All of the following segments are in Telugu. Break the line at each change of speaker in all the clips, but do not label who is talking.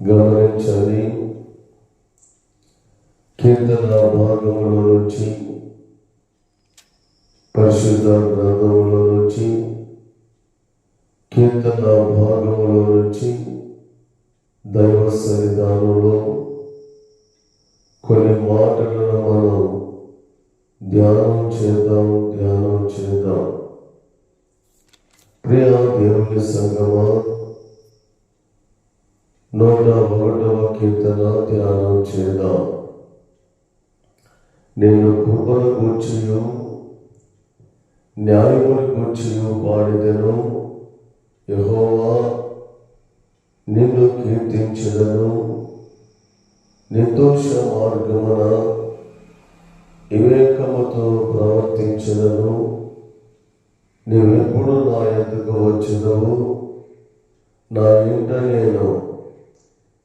గమనించండి. కీర్తన భాగంలో నుంచి, పరిశుద్ధ గ్రంథంలో నుంచి, కీర్తన భాగంలో నుంచి దైవ సన్నిధానంలో కొన్ని మాటలను మనం ధ్యానం చేద్దాం. ప్రియ దేవుని సంగమా, 101వ కీర్తన ధ్యానం చేద్దాం. నేను కృపను గూర్చియు న్యాయమును గూర్చియు పాడిదెను. యెహోవా, నిన్ను కీర్తించెదను. నిర్దోష మార్గమున వివేకముతో ప్రవర్తించెదను. నీవెప్పుడు నా యొద్దకు వచ్చెదవు. నా ఇంట నేను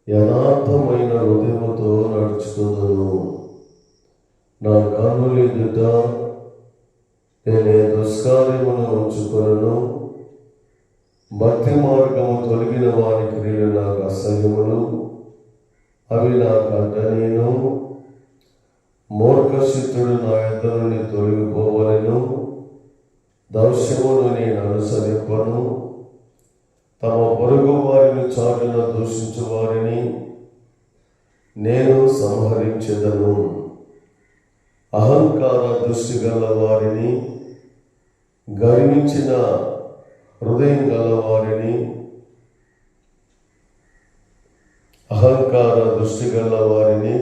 యథార్థమైన హృదయముతో నడుచుకుందును. నా కన్నుల ఎదుట నేనే దుష్కార్యమును ఉంచుకొనను. భక్తి మార్గము తొలగిన వారి క్రియలు నాకు అసహ్యములు. అవి నాకు అడ్డనేను. మూర్ఖచిత్తుడు నా యొద్ద నుండి తొలగిపోవలెను. దౌష్యమును నేను అనుసరింపను. తమ పొరుగు వారిని చాటున దూషించు వారిని నేను సంహరించెదను. అహంకార దృష్టి గల వారిని, గర్వించిన హృదయం గల వారిని,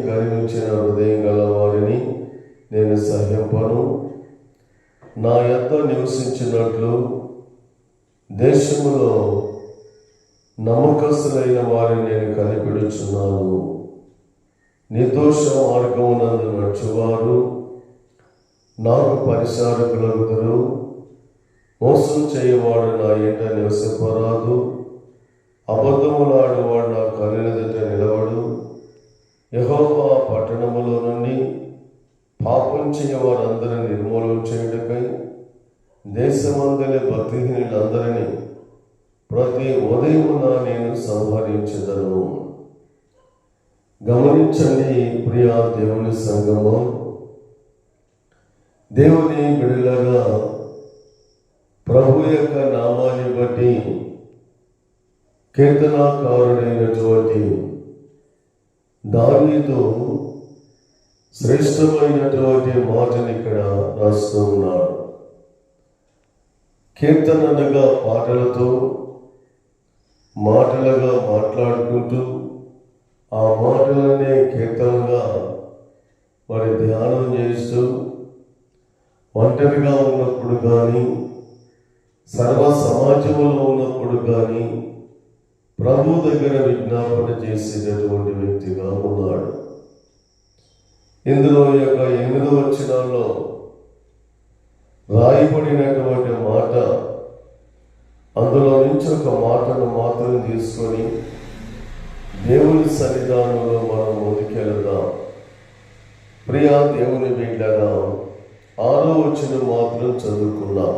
గర్వించిన హృదయం గల వారిని నేను సహింపను. నా యొద్ద నివసించినట్లు దేశములో నమ్మకస్తులైన వారిని నేను కనిపెడుచున్నాను. నిర్దోష మార్గమునందు నడుచువారు నాకు పరిచారకులగుదురు. మోసం చేయవాడు నా ఇంట నివసింపరాదు. అబద్ధములాడువాడు నా కళ్ళెదుట నిలవడు. యెహోవా పట్టణములో నుండి పాపం చేయవారందరిని నిర్మూలన చేయుటకై దేశమందలి భక్తిహీనులందరినీ ప్రతి ఉదయమున నేను సంహరించెదను. గమనించండి ప్రియ దేవుని సంగమా, దేవుని బిడ్డలారా, ప్రభు యొక్క నామాన్ని బట్టి కీర్తనాకారుడైనటువంటి దావీదు శ్రేష్టమైనటువంటి మాటని ఇక్కడ రాస్తూ ఉన్నాడు. కీర్తనగా పాటలతో మాటలుగా మాట్లాడుకుంటూ ఆ మాటలనే కీర్తనగా మరి ధ్యానం చేస్తూ ఒంటరిగా ఉన్నప్పుడు కానీ, సర్వ సమాజంలో ఉన్నప్పుడు కానీ ప్రభు దగ్గర విజ్ఞాపన చేసేటటువంటి వ్యక్తిగా ఉన్నాడు. ఇందులో యొక్క 8వ వచనంలో రాయబడినటువంటి మాట, అందులో నుంచి ఒక మాటను మాత్రం తీసుకొని దేవుని సన్నిధానంలో మనం ముందుకెళ్దాం. ప్రియ దేవుని బిడ్డగా 6వ వచనం మాత్రం చదువుకున్నాం.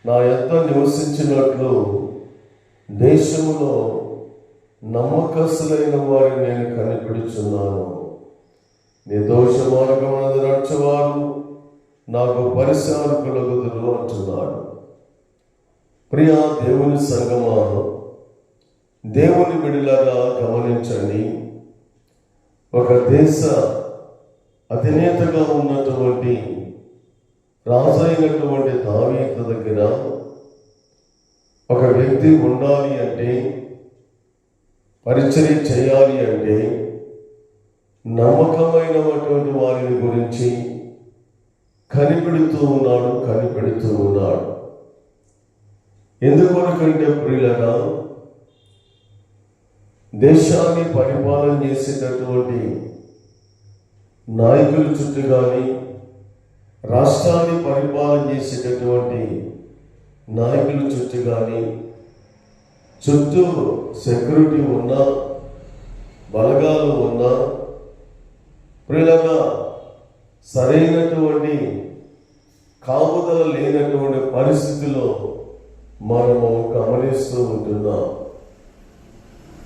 నా యొద్ద నివసించినట్లు దేశంలో నమ్మకస్తులైన వారిని నేను కనిపెడుచున్నాను. నిర్దోష మార్గమునందు నడుచువారు నాకు పరిచారకులగుదురు అంటున్నాడు. ప్రియ దేవుని సంగమా, దేవుని బిడ్డలారా గమనించండి. ఒక దేశ అధినేతగా ఉన్నటువంటి రాజు అయినటువంటి దావీదు దగ్గర ఒక వ్యక్తి ఉండాలి అంటే, పరిచర్య చేయాలి అంటే, నమ్మకమైనటువంటి వారిని గురించి కనిపెడుతూ ఉన్నాడు. ఎందుకొరకంటే ప్రియులరా, దేశాన్ని పరిపాలన చేసేటటువంటి నాయకుల చుట్టూ కానీ, రాష్ట్రాన్ని పరిపాలన చేసేటటువంటి నాయకుల చుట్టూ కానీ, చుట్టూ సెక్యూరిటీ ఉన్నా, బలగాలు ఉన్నా, ప్రియులరా, సరైనటువంటి కాపుదల లేనటువంటి పరిస్థితిలో మనము గమనిస్తూ ఉంటున్నాం.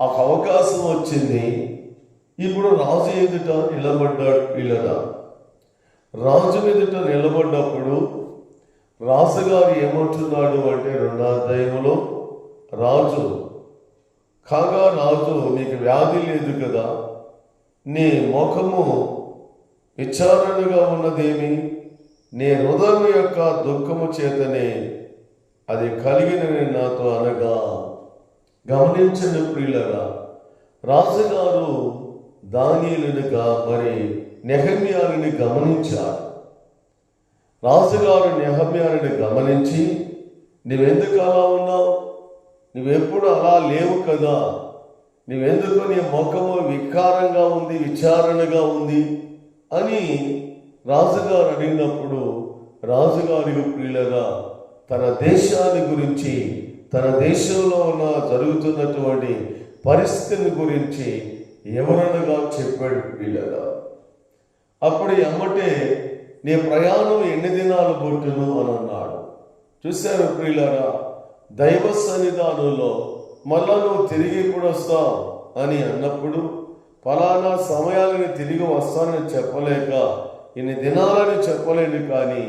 ఆ అవకాశం వచ్చింది. ఇప్పుడు రాజు ఎదుట నిలబడ్డాడు. పిల్లరా, రాజు ఎదుట నిలబడ్డప్పుడు రాజుగారు ఏమంటున్నాడు అంటే 2వ అధ్యాయంలో, రాజు కాగా రాజు, నీకు వ్యాధి లేదు కదా, నీ ముఖము విచారణగా ఉన్నదేమి, నీ హృదయం యొక్క దుఃఖము చేతనే అది కలిగినని నాతో అనగా. గమనించండి ప్రియులరా, రాజుగారు దానియేలునిగా మరి నెహమ్యాని గమనించారు. రాజుగారు నెహమ్యాని గమనించి, నువ్వెందుకు అలా ఉన్నావు, నువ్వెప్పుడు అలా లేవు కదా, నువ్వెందుకు నీ ముఖము వికారంగా ఉంది, విచారణగా ఉంది అని రాజుగారు అడిగినప్పుడు, రాజుగారికి ప్రియులరా తన దేశాన్ని గురించి, తన దేశంలో ఉన్న జరుగుతున్నటువంటి పరిస్థితిని గురించి వివరణగా చెప్పాడు ప్రియులరా. అప్పుడు ఎమ్మటే, నీ ప్రయాణం ఎన్ని దినాలు పుట్టును అని అన్నాడు. చూశారు ప్రియులరా, దైవ సన్నిధానంలో మళ్ళా నువ్వు తిరిగి ఎప్పుడు వస్తావు అని అన్నప్పుడు, ఫలానా సమయాలని తిరిగి వస్తానని చెప్పలేక, ఇన్ని దినాలని చెప్పలేను. కానీ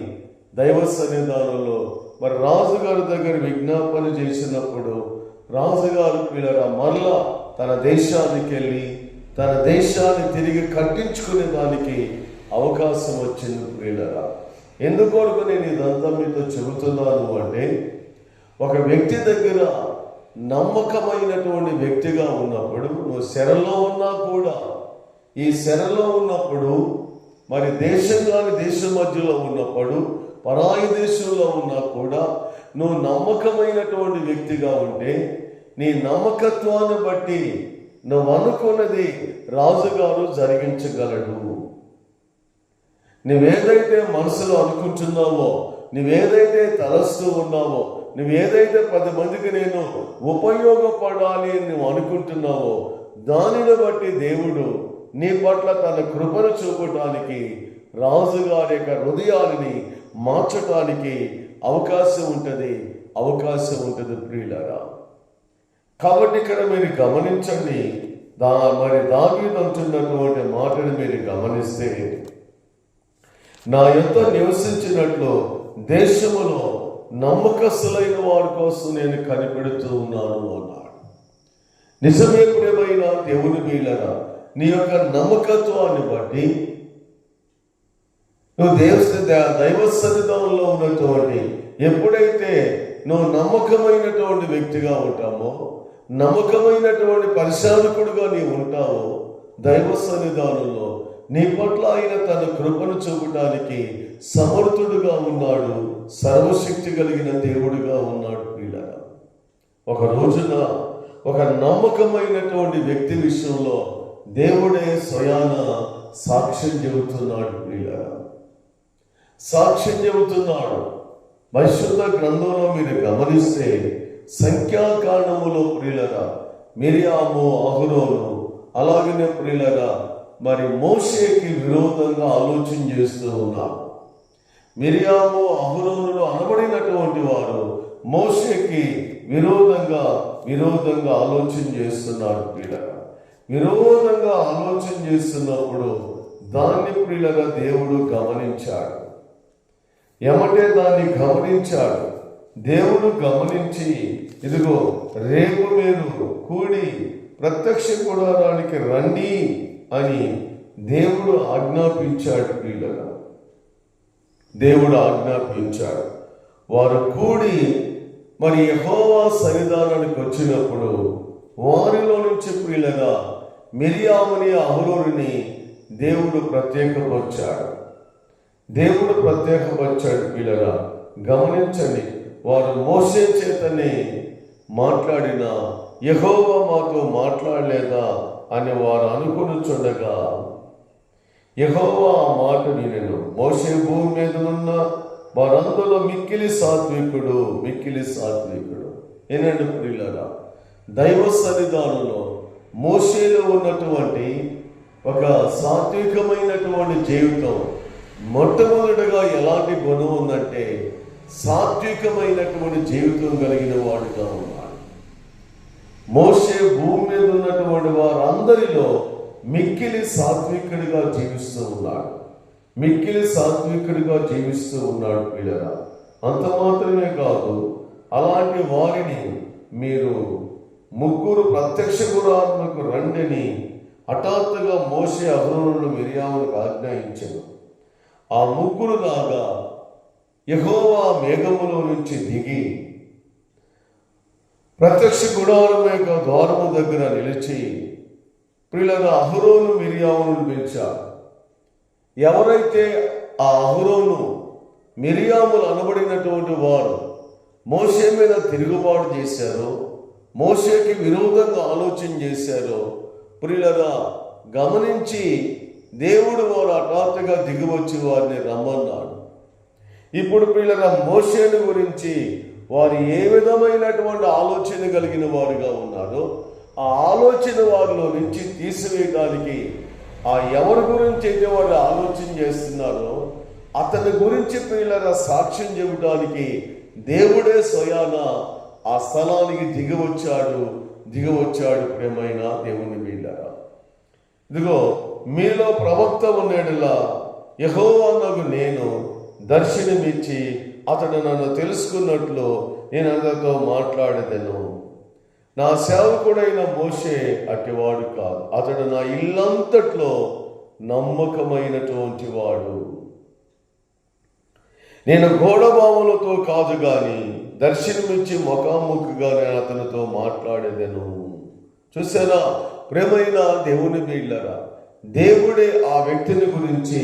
దైవ సన్నిధానంలో మరి రాజుగారి దగ్గర విజ్ఞాపన చేసినప్పుడు రాజుగారు పిల్లరా మరలా తన దేశానికి వెళ్ళి తన దేశాన్ని తిరిగి కట్టించుకునే దానికి అవకాశం వచ్చింది ప్రియులరా. ఎందుకొరకు నేను ఇదంతా మీతో చెబుతున్నాను అంటే, ఒక వ్యక్తి దగ్గర నమ్మకమైనటువంటి వ్యక్తిగా ఉన్నప్పుడు, నువ్వు శరలో ఉన్నా కూడా, ఈ శరలో ఉన్నప్పుడు మరి దేశం కాని దేశం మధ్యలో ఉన్నప్పుడు, పరాయి దేశంలో ఉన్నా కూడా నువ్వు నమ్మకమైనటువంటి వ్యక్తిగా ఉంటే, నీ నమ్మకత్వాన్ని బట్టి నువ్వు అనుకున్నది రాజుగారు జరిగించగలడు. నువ్వేదైతే మనసులో అనుకుంటున్నావో, నువ్వేదైతే తలస్తూ ఉన్నావో, నువ్వేదైతే 10 మందికి నేను ఉపయోగపడాలి అని నువ్వు అనుకుంటున్నావో, దానిని బట్టి దేవుడు నీ పట్ల తన కృపను చూపటానికి, రాజుగారి యొక్క హృదయాన్ని మార్చటానికి అవకాశం ఉంటుంది ప్రియులారా. కాబట్టి ఇక్కడ మీరు గమనించండి, మరి దావీదు అంటున్నటువంటి మాటను మీరు గమనిస్తే, నా యొద్ద నివసించినట్లు దేశములో నమ్మకస్తులైన వారి కోసం నేను కనిపెడుతూ ఉన్నాను అన్నాడు. నిజమే ప్రియమైన దేవుని బిడ్డలారా, నీ యొక్క నమ్మకత్వాన్ని బట్టి నువ్వు దైవ సన్నిధానంలో ఉన్నటువంటి, ఎప్పుడైతే నువ్వు నమ్మకమైనటువంటి వ్యక్తిగా ఉంటామో, నమ్మకమైనటువంటి పరిశాలకుడుగా నీవు ఉంటావో, దైవ సన్నిధానంలో నీ పట్ల ఆయన తన కృపను చూపడానికి సమర్థుడుగా ఉన్నాడు, సర్వశక్తి కలిగిన దేవుడుగా ఉన్నాడు ప్రియులారా. ఒక రోజున ఒక నమ్మకమైనటువంటి వ్యక్తి విషయంలో దేవుడే స్వయాన సాక్ష్యం చెబుతున్నాడు ప్రియులారా. సాక్ష్యం చెబుతున్నాడు. పరిశుద్ధ గ్రంథంలో మీరు గమనిస్తే, సంఖ్యాకాండములో ప్రియులారా మిరియాము, అహరోను, అలాగనే ప్రియులారా మరి మోషేకి విరోధంగా ఆలోచన చేస్తూ ఉన్నారు. మిరియాము, అహరోనులు అనబడినటువంటి వారు మోషేకి విరోధంగా ఆలోచన చేస్తున్నారు ప్రియులారా. విరోధంగా ఆలోచన చేస్తున్నప్పుడు దాన్ని ప్రియులారా దేవుడు గమనించాడు. ఏమంటే దాన్ని గమనించాడు. దేవుడు గమనించి, ఇదిగో రేపు మీరు కూడి ప్రత్యక్ష గుడారానికి రండి అని దేవుడు ఆజ్ఞాపించాడు ప్రియులారా. దేవుడు ఆజ్ఞాపించాడు. వారు కూడి మరి యెహోవా సన్నిధానానికి వచ్చినప్పుడు వారిలో నుంచి ప్రియులారా మిరియాముని, అహరోనుని దేవుడు ప్రత్యేకపరిచాడు ప్రియులారా. గమనించండి, వారు మోషే చేతనే మాట్లాడిన యెహోవా మాతో మాట్లాడలేదా అని వారు అనుకొనుచుండగా, యెహోవా ఆ మాట వినెను. మోషే భూమి మీద ఉన్న వారందరూ మిక్కిలి సాత్వికుడు. ఏనండి ప్రియులారా, దైవ సన్నిధానంలో మోషేలో ఉన్నటువంటి ఒక సాత్వికమైనటువంటి జీవితం మొట్టమొదటిగా ఎలాంటి గుణం ఉందంటే, సాత్వికమైనటువంటి జీవితం కలిగిన వాడుగా ఉన్నాడు. మోషే భూమి మీద ఉన్నటువంటి వారందరిలో మిక్కిలి సాత్వికుడిగా జీవిస్తూ ఉన్నాడు. మిక్కిలి సాత్వికుడిగా జీవిస్తూ ఉన్నాడు పిల్లరా. అంత మాత్రమే కాదు, అలాంటి వారిని మీరు ముగ్గురు ప్రత్యక్ష గుడారమునకు రండిని హఠాత్తుగా మోషే అహరోనులను మిరియాములకు ఆజ్ఞాయించెను. ఆ ముగ్గురు లాగా యెహోవా మేఘములో నుంచి దిగి ప్రత్యక్ష గుడారం యొక్క ద్వారము దగ్గర నిలిచి ప్రియులగా అహరోను మిరియాములను పిలిచారు. ఎవరైతే ఆ అహరోను మిరియాములు అనబడినటువంటి వారు మోషే మీద తిరుగుబాటు చేశారో, మోషేకి విరోధంగా ఆలోచన చేశారో ప్రియులగా గమనించి దేవుడు వారు హఠాత్తుగా దిగివచ్చి వారిని రమ్మన్నాడు. ఇప్పుడు ప్రియులగా మోషేను గురించి వారు ఏ విధమైనటువంటి ఆలోచన కలిగిన వారుగా ఉన్నారో ఆ ఆలోచన వారిలో నుంచి తీసివేయడానికి, ఆ ఎవరి గురించి అయితే వారు ఆలోచన చేస్తున్నారో అతని గురించి ప్రియులగా సాక్ష్యం చెబుటానికి దేవుడే స్వయాన ఆ స్థలానికి దిగవచ్చాడు ప్రేమైన దేవుని వీళ్ళరా. ఇదిగో మీలో ప్రవక్త ఉన్నేడులా యెహోవానగు నేను దర్శనమిచ్చి అతడు నన్ను తెలుసుకున్నట్లు నేను అతనితో మాట్లాడేదను. నా సేవకుడైన మోషే అట్టివాడు కాదు, అతడు నా ఇల్లంతట్లో నమ్మకమైనటువంటి వాడు. నేను గోడబాములతో కాదు గాని దర్శనమిచ్చి ముఖాముఖిగా నేను అతనితో మాట్లాడేదను. చూసారా ప్రేమైన దేవుని బిడ్డలారా, దేవుడే ఆ వ్యక్తిని గురించి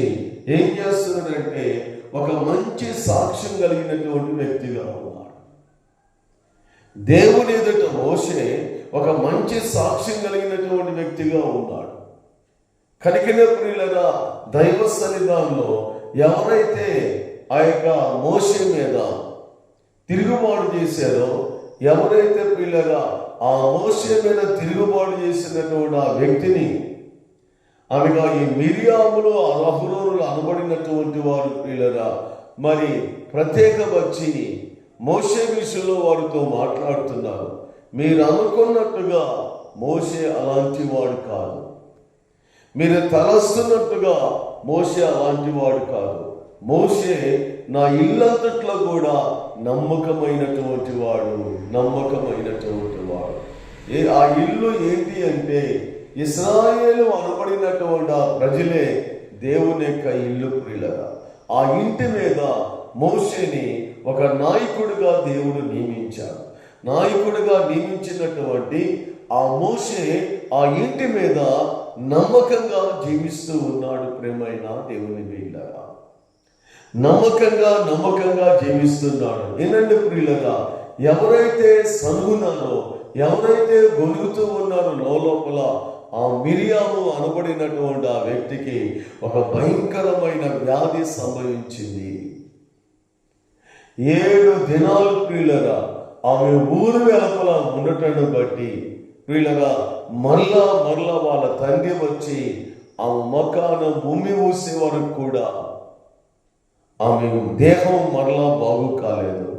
ఏం చేస్తున్నాడంటే ఒక మంచి సాక్ష్యం కలిగినటువంటి వ్యక్తిగా ఉన్నాడు. దేవుని ఎదుట మోషే ఒక మంచి సాక్ష్యం కలిగినటువంటి వ్యక్తిగా ఉన్నాడు. కనికిన ప్రియులరా, దైవ సన్నిధానంలో ఎవరైతే ఆ యొక్క మోషే మీద తిరుగుబాటు చేశారో, ఎవరైతే ప్రియులరా ఆ మోషే మీద తిరుగుబాటు చేసినటువంటి ఆ వ్యక్తిని అనగా ఈ మిరియాములు అహరోనులు అనబడినటువంటి వారు ప్రియులరా మరి ప్రత్యేకపరిచి మోషే విషయంలో వారితో మాట్లాడుతున్నారు. మీరు అనుకున్నట్టుగా మోషే అలాంటి వాడు కాదు, మీరు తలస్తున్నట్టుగా మోషే అలాంటి వాడు కాదు. మోషే నా ఇల్లంతట్లో కూడా నమ్మకమైనటువంటి వాడు. ఆ ఇల్లు ఏంటి అంటే ఇశ్రాయేలు అనబడినటువంటి ఆ ప్రజలే దేవుని యొక్క ఇల్లు ప్రియులరా. ఆ ఇంటి మీద మోషేని ఒక నాయకుడిగా దేవుడు నియమించాడు. నాయకుడిగా నియమించినటువంటి ఆ మోషే ఆ ఇంటి మీద నమ్మకంగా జీవిస్తూ ఉన్నాడు. ప్రేమైన దేవుని బిడ్డలారా, నమ్మకంగా జీవిస్తున్నాడు. ఏంటంటే ప్రియులరా, ఎవరైతే సనుగున్నారో, ఎవరైతే గొలుగుతూ ఉన్నారో లోపల ఆ మిరియాము అనబడినటువంటి ఆ వ్యక్తికి ఒక భయంకరమైన వ్యాధి సంభవించింది. 7 దినాలు ప్రియులరా ఆమె ఊరు వెలుపల ఉండటాన్ని బట్టి ప్రియులరా మరలా వాళ్ళ తండ్రి వచ్చి ఆమె మకాన భూమి ఊసే వరకు కూడా ఆమె దేహం మరలా బాగు కాలేదు.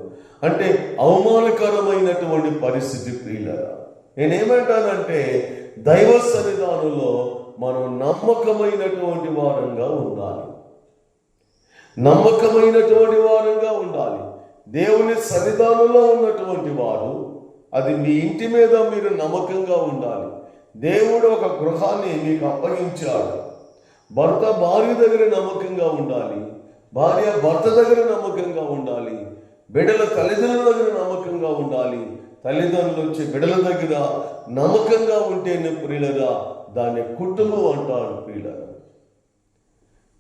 అంటే అవమానకరమైనటువంటి పరిస్థితి ప్రియులరా. నేనేమంటానంటే దైవ సన్నిధానంలో మనం నమ్మకమైనటువంటి వారంగా ఉండాలి. దేవుని సన్నిధానంలో ఉన్నటువంటి వారు, అది మీ ఇంటి మీద మీరు నమ్మకంగా ఉండాలి. దేవుడు ఒక గృహాన్ని మీకు అప్పగించాడు. భర్త భార్య దగ్గర నమ్మకంగా ఉండాలి, భార్య భర్త దగ్గర నమ్మకంగా ఉండాలి, బిడ్డల తల్లిదండ్రుల దగ్గర నమ్మకంగా ఉండాలి, తల్లిదండ్రులు వచ్చి బిడ్డల దగ్గర నమ్మకంగా ఉంటేనే ప్రియులరా దాన్ని కుటుంబం అంటారు ప్రియులరా.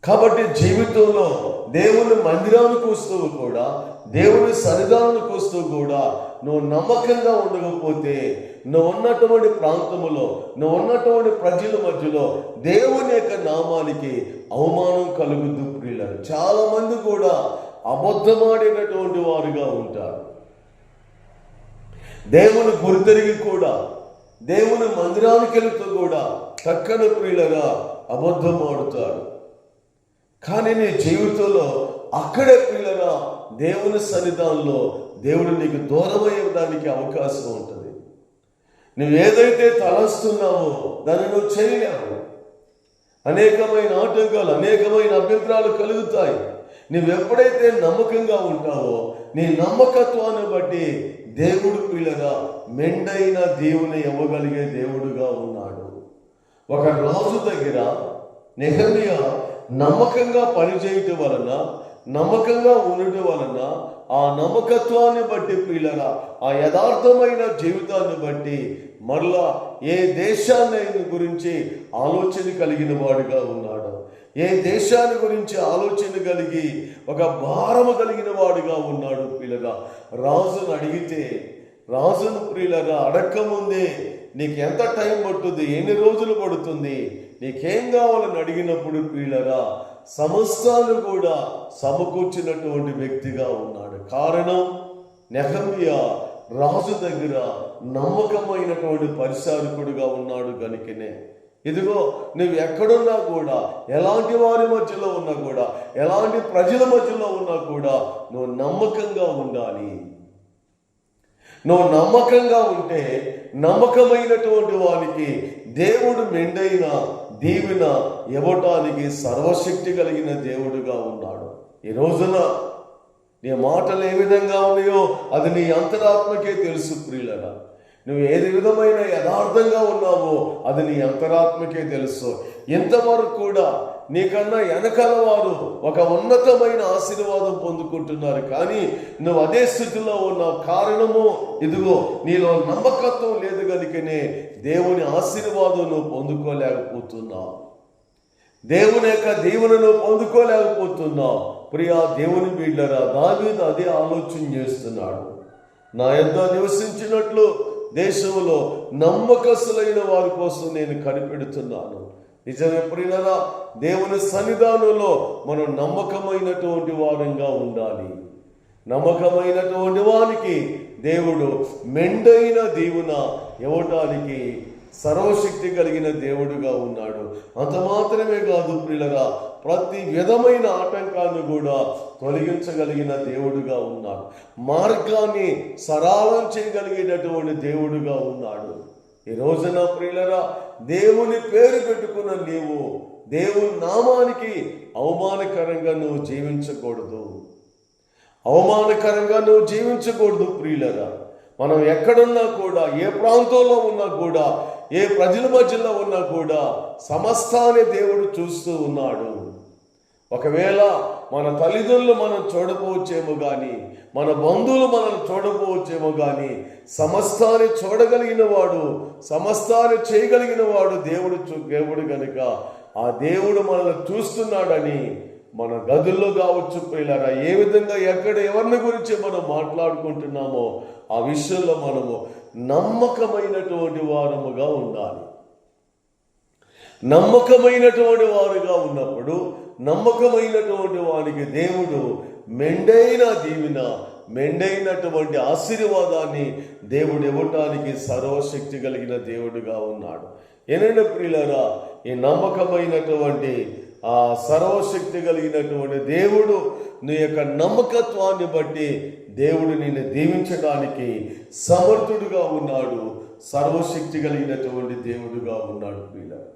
కాబట్టి జీవితంలో దేవుని మందిరానికి వస్తూ కూడా, దేవుని సన్నిధానానికి వస్తూ కూడా నువ్వు నమ్మకంగా ఉండకపోతే నువ్వు ఉన్నటువంటి ప్రాంతంలో, నువ్వు ఉన్నటువంటి ప్రజల మధ్యలో దేవుని యొక్క నామానికి అవమానం కలుగుద్దు ప్రియులరా. చాలా మంది కూడా అబద్ధమాడినటువంటి వారుగా ఉంటారు. దేవుని గురితెరిగి కూడా, దేవుని మందిరానికి వెళుతూ కూడా చక్కని ప్రియులరా అబద్ధం ఆడుతాడు. కానీ నీ జీవితంలో అక్కడే ప్రియులరా దేవుని సన్నిధానంలో దేవుడు నీకు దూరమయ్యడానికి అవకాశం ఉంటుంది. నువ్వేదైతే తలస్తున్నావో దాన్ని నువ్వు చేయలేవు. అనేకమైన ఆటంకాలు, అనేకమైన అభ్యంతరాలు కలుగుతాయి. నువ్వెప్పుడైతే నమ్మకంగా ఉంటావో నీ నమ్మకత్వాన్ని బట్టి దేవుడు పిల్లగా మెండైన దేవుని ఇవ్వగలిగే దేవుడుగా ఉన్నాడు. ఒక రాజు దగ్గర నెహెమ్యా నమ్మకంగా పనిచేయటం వలన, నమ్మకంగా ఉండటం వలన, ఆ నమ్మకత్వాన్ని బట్టి పిల్లగా, ఆ యథార్థమైన జీవితాన్ని బట్టి మరలా ఏ దేశాన్ని గురించి ఆలోచన కలిగిన వాడుగా ఉన్నాడు. ఏ దేశాన్ని గురించి ఆలోచన కలిగి ఒక భారము కలిగిన వాడుగా ఉన్నాడు. పిల్లగా రాజును అడిగితే, రాజును ప్రియులగా అడక్కముందే నీకు ఎంత టైం పడుతుంది, ఎన్ని రోజులు పడుతుంది, నీకేం కావాలని అడిగినప్పుడు ప్రియులగా సమస్తాలు కూడా సమకూర్చినటువంటి వ్యక్తిగా ఉన్నాడు. కారణం నెహెమ్యా రాజు దగ్గర నమ్మకమైనటువంటి పరిచారకుడుగా ఉన్నాడు కనుకనే. ఇదిగో నువ్వు ఎక్కడున్నా కూడా, ఎలాంటి వారి మధ్యలో ఉన్నా కూడా, ఎలాంటి ప్రజల మధ్యలో ఉన్నా కూడా నువ్వు నమ్మకంగా ఉండాలి. నువ్వు నమ్మకంగా ఉంటే నమ్మకమైనటువంటి వారికి దేవుడు మెండైన దీవెన ఇవ్వటానికి సర్వశక్తి కలిగిన దేవుడుగా ఉన్నాడు. ఈ రోజున నీ మాటలు ఏ విధంగా ఉన్నాయో అది నీ అంతరాత్మకే తెలుసు ప్రియులరా. నువ్వు ఏది విధమైన యథార్థంగా ఉన్నావో అది నీ అంతరాత్మకే తెలుసు. ఇంతవరకు కూడా నీకన్నా వెనకాల వారు ఒక ఉన్నతమైన ఆశీర్వాదం పొందుకుంటున్నారు, కానీ నువ్వు అదే స్థితిలో ఉన్నావు. కారణము ఇదిగో నీలో నమ్మకత్వం లేదు కనుకనే దేవుని ఆశీర్వాదం నువ్వు పొందుకోలేకపోతున్నావు. దేవుని యొక్క దీవెనను పొందుకోలేకపోతున్నావు. ప్రియా దేవుని బిడ్డరా, దావీదు అదే ఆలోచన చేస్తున్నాడు. నా యొద్ద నివసించినట్లు దేశంలో నమ్మకస్తులైన వారి కోసం నేను కనిపెడుతున్నాను. నిజమే ప్రియులారా, దేవుని సన్నిధానంలో మనం నమ్మకమైనటువంటి వారంగా ఉండాలి. నమ్మకమైనటువంటి వారికి దేవుడు మెండైన దీవెన ఇవ్వటానికి సర్వశక్తి కలిగిన దేవుడుగా ఉన్నాడు. అంత మాత్రమే కాదు ప్రియులారా, ప్రతి విధమైన ఆటంకాన్ని కూడా తొలగించగలిగిన దేవుడుగా ఉన్నాడు. మార్గాన్ని సరళం చేయగలిగేటటువంటి దేవుడుగా ఉన్నాడు. ఈ రోజున ప్రియులారా, దేవుని పేరు పెట్టుకున్న నీవు దేవుని నామానికి అవమానకరంగా నువ్వు జీవించకూడదు. అవమానకరంగా నువ్వు జీవించకూడదు ప్రియులారా. మనం ఎక్కడున్నా కూడా, ఏ ప్రాంతంలో ఉన్నా కూడా, ఏ ప్రజల మధ్యలో ఉన్నా కూడా సమస్తాన్ని దేవుడు చూస్తూ ఉన్నాడు. ఒకవేళ మన తల్లిదండ్రులు మనం చూడపోవచ్చేమో కానీ, మన బంధువులు మనం చూడపోవచ్చేమో కానీ, సమస్తాన్ని చూడగలిగిన వాడు, సమస్తాన్ని చేయగలిగిన వాడు దేవుడు కనుక ఆ దేవుడు మనల్ని చూస్తున్నాడని మన గదుల్లో కావచ్చు పిల్లరా, ఏ విధంగా ఎక్కడ ఎవరిని గురించి మనం మాట్లాడుకుంటున్నామో ఆ విషయంలో మనము నమ్మకమైనటువంటి వారముగా ఉండాలి. నమ్మకమైనటువంటి వారుగా ఉన్నప్పుడు నమ్మకమైనటువంటి వారికి దేవుడు మెండైన దీవెన, మెండైనటువంటి ఆశీర్వాదాన్ని దేవుడు ఇవ్వటానికి సర్వశక్తి కలిగిన దేవుడుగా ఉన్నాడు. ఏనంటే ప్రియులారా, ఈ నమ్మకమైనటువంటి ఆ సర్వశక్తి కలిగినటువంటి దేవుడు నీ యొక్క నమ్మకత్వాన్ని బట్టి దేవుడు నిన్ను దీవించడానికి సమర్థుడుగా ఉన్నాడు. సర్వశక్తి కలిగినటువంటి దేవుడుగా ఉన్నాడు ప్రియులారా.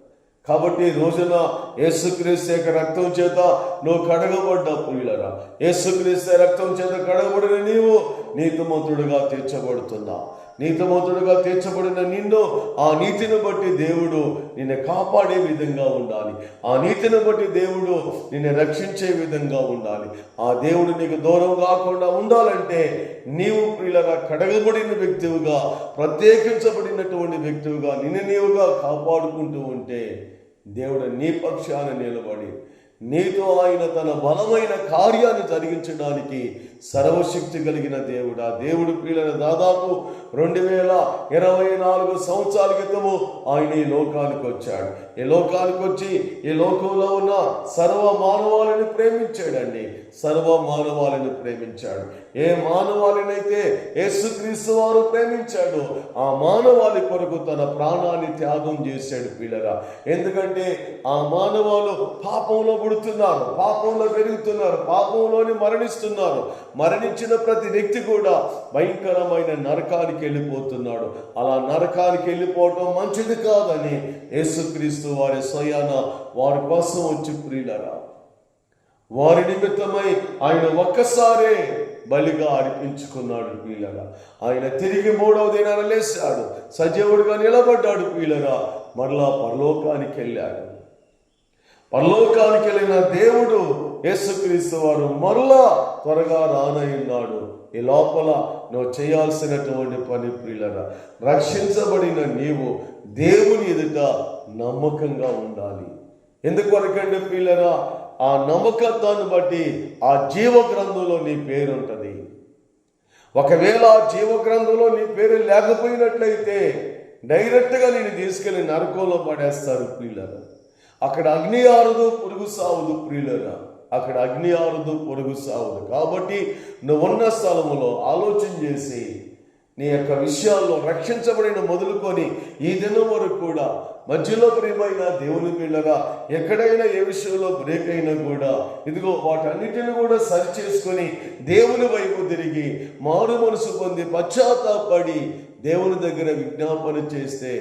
కాబట్టి రోజున యేసుక్రీస్తు యొక్క రక్తం చేత నువ్వు కడగబడ్డా ప్రియులారా. యేసుక్రీస్తు రక్తం చేత కడగబడిన నీవు నీతిమంతుడుగా తీర్చబడుతున్నావు. నీతిమంతుడుగా తీర్చబడిన నిన్ను ఆ నీతిని బట్టి దేవుడు నిన్ను కాపాడే విధంగా ఉండాలి. ఆ నీతిని బట్టి దేవుడు నిన్ను రక్షించే విధంగా ఉండాలి. ఆ దేవుడు నీకు దూరం కాకుండా ఉండాలంటే నీవు ప్రియులగా కడగబడిన వ్యక్తివిగా, ప్రత్యేకించబడినటువంటి వ్యక్తివిగా నిన్ను నీవుగా కాపాడుకుంటూ ఉంటే దేవుడు నీ పక్షాన నిలబడి నీతో ఆయన తన బలమైన కార్యాన్ని జరిగించడానికి సర్వశక్తి కలిగిన దేవుడు. ఆ దేవుడు పిల్లల దాదాపు 2024 సంవత్సరాల క్రితము ఆయన ఈ లోకానికి వచ్చాడు. ఈ లోకానికి వచ్చి ఈ లోకంలో ఉన్న సర్వ మానవాళిని ప్రేమించాడండి. సర్వ మానవాళిని ప్రేమించాడు. ఏ మానవాళినైతే యేసుక్రీస్తు వారు ప్రేమించాడు, ఆ మానవాళి కొరకు తన ప్రాణాన్ని త్యాగం చేశాడు పిల్లరా. ఎందుకంటే ఆ మానవాళు పాపంలో పుడుతున్నారు, పాపంలో పెరుగుతున్నారు, పాపంలోని మరణిస్తున్నారు. మరణించిన ప్రతి వ్యక్తి కూడా భయంకరమైన నరకానికి వెళ్ళిపోతున్నాడు. అలా నరకానికి వెళ్ళిపోవటం మంచిది కాదని యేసుక్రీస్తు వారి స్వయాన వారి కోసం వచ్చి ప్రియులారా, వారి నిమిత్తమై ఆయన ఒక్కసారే బలిగా అర్పించుకున్నాడు ప్రియులరా. ఆయన తిరిగి 3వ దినాన లేచాడు, సజీవుడిగా నిలబడ్డాడు ప్రియులరా. మరలా పరలోకానికి వెళ్ళాడు. పరలోకానికి వెళ్ళిన దేవుడు యేసుక్రీస్తు వారు మరలా త్వరగా రానయ్యున్నాడు. ఈ లోపల నువ్వు చేయాల్సినటువంటి పని ప్రియులరా, రక్షించబడిన నీవు దేవుని ఎదుట నమ్మకంగా ఉండాలి. ఎందుకొరకంటే ప్రియులరా, ఆ నమ్మకత్వాన్ని బట్టి ఆ జీవ గ్రంథంలో నీ పేరు ఉంటుంది. ఒకవేళ ఆ జీవ గ్రంథంలో నీ పేరు లేకపోయినట్లయితే డైరెక్ట్గా నేను తీసుకెళ్ళి నరకంలో పడేస్తారు ప్రియులరా. అక్కడ అగ్ని ఆరదు, పురుగు సావదు ప్రియులరా. అక్కడ అగ్ని ఆరదు, పురుగు సావదు. కాబట్టి నువ్వున్న స్థలంలో ఆలోచన చేసి నీ యొక్క విషయాల్లో రక్షించబడిన మొదలుకొని ఈ దినం వరకు కూడా మధ్యలో ప్రియమైన దేవుని పిల్లరా, ఎక్కడైనా ఏ విషయంలో బ్రేక్ అయినా కూడా ఇదిగో వాటన్నిటిని కూడా సరి చేసుకొని దేవుని వైపు తిరిగి మారు మనసు పొంది పశ్చాత్తాపడి దేవుని దగ్గర విజ్ఞాపన చేస్తే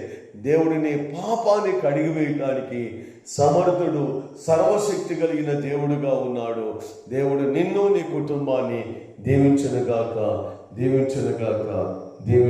దేవుడిని పాపాన్ని కడిగివేయటానికి సమర్థుడు, సర్వశక్తి కలిగిన దేవుడుగా ఉన్నాడు. దేవుడు నిన్ను నీ కుటుంబాన్ని దీవించునుగాక, దీవించునుగాక, దీవించు.